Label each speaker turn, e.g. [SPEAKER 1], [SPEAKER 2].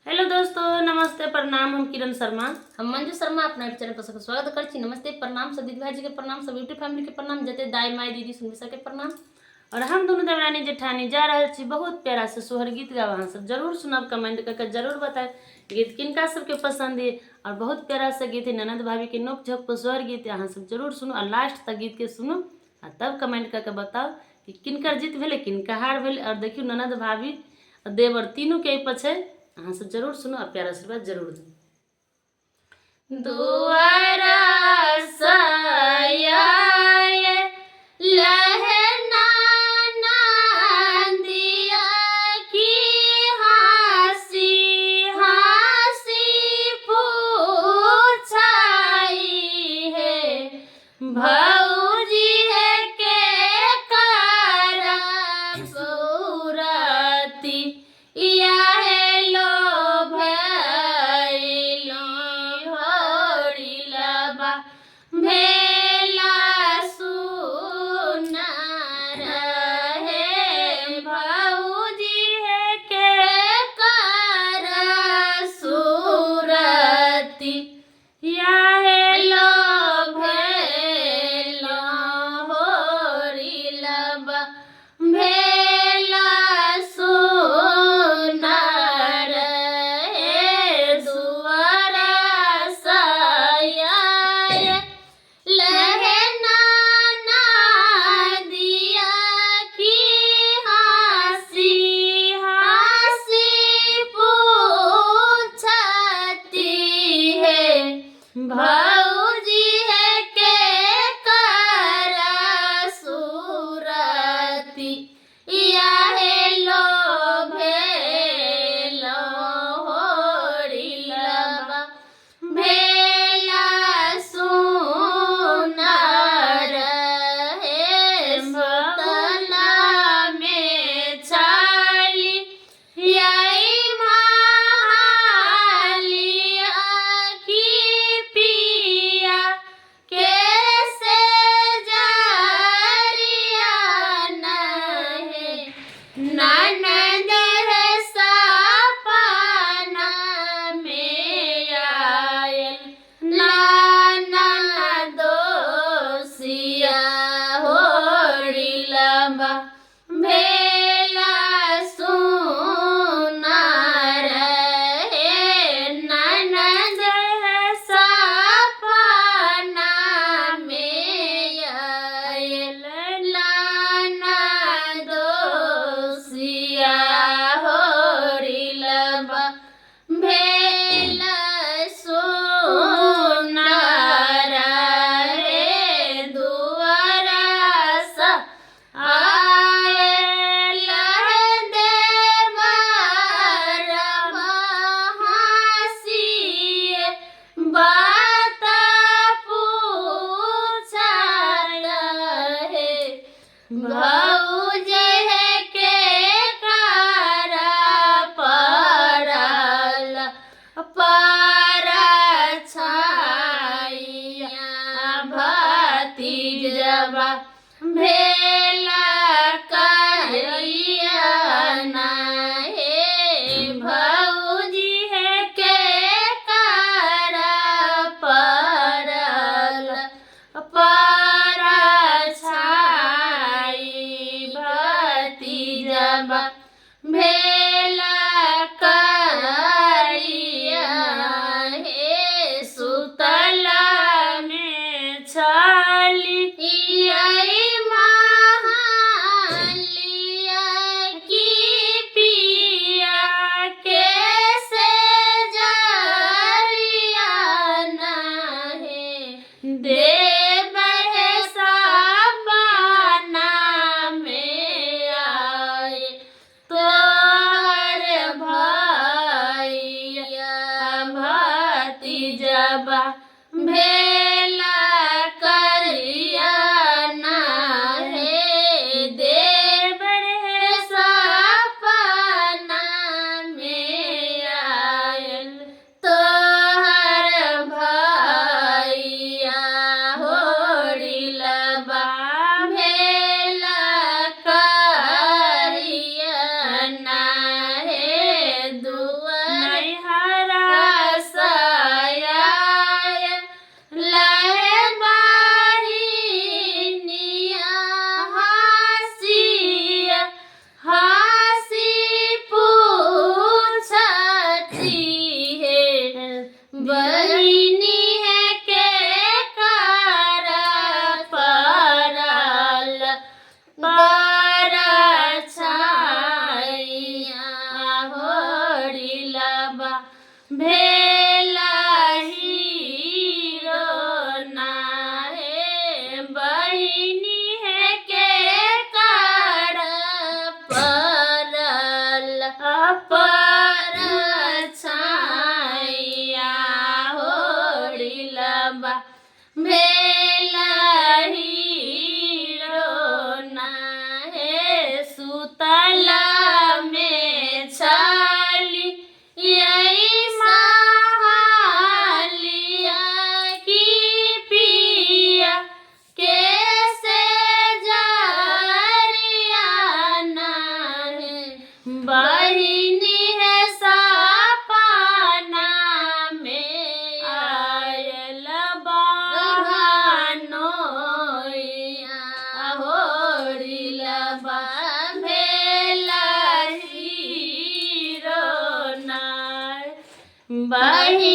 [SPEAKER 1] Hello दोस्तों, नमस्ते प्रणाम। हम किरण शर्मा,
[SPEAKER 2] हम मंजू शर्मा अपना चैनल पर सबका स्वागत करछी। नमस्ते प्रणाम सब दीदी भाई जी के प्रणाम, सब यूट्यूब फैमिली के प्रणाम, जते दाई माई दीदी सुन सके प्रणाम।
[SPEAKER 1] और हम दोनों देवरानी जेठानी जा रहे छी बहुत प्यारा से सोहर गीत गावा। अहाँ सब जरूर सुनब, कमेंट करके जरूर बताए गीत किनका सबके पसंद है। और बहुत प्यारा सा गीत है, ननद भाभी के नोक झोंक पर सोहर गीत है। अहाँ सब जरूर सुनो और लास्ट तक गीत के सुनो और तब कमेंट करके बताओ कि किनकर जीत भेले किनका हार भेले। और देखियो ननद भाभी और देवर तीनों के पछे। अहाँ सब जरूर सुनो और प्यारा आशीर्वाद जरूर दो।
[SPEAKER 2] दुआरा सयाए लहना नंदिया की हंसी हंसी पूछाई है, भौजी है के करा गौरती या है लो भैलो होरिलबा भेला सुनार है, भौजी है के करा सुरती या है लो भेलो होरिलबा भेला सुनार है, दुआरा सयाए लहना नदिया की हंसी हंसी पूछती है, भौजी है के करा सुरती या है लो भेलो होरिलबा भेला सुनार है, सुतला में छाली यही महालिया की पिया कैसे जरिया नहे, ननद है सपना में आयल नाना दोसिया होरिलबा भेला सुनार है, ननद है सपना में आयल नाना दोसिया होरिलबा भेला सुनार है, दुआरा सा आयल देवरबा हंसिए बात पूछत है, भौजी है के करा पड़ल पर छाइया, भतीजबा भेला करिया नहे, भौजी है के करा पड़ल पर छाई, भतीजबा भेला करिया हे, सुतला
[SPEAKER 1] में छाली
[SPEAKER 2] यही महालिया की पिया कैसे जरिया नहे, देवर है सपना में आए तोहर भैया भतीजबा भेला करिया नहे, देवर है सपना में आयल तोहर भैया होरिलबा भेला करिया नहे, दुआर
[SPEAKER 1] भेला हीरो नाहे बहिनी है के कार
[SPEAKER 2] परल
[SPEAKER 1] अपर छाया होड़िलबा भेला हीरो नाहे सुतला में छाली यही महालिया की पिया कैसे जारिया नाहे बहिनी है सपना में आयल बहनोइया होड़िलबा भेला हीरो नाय बहिनी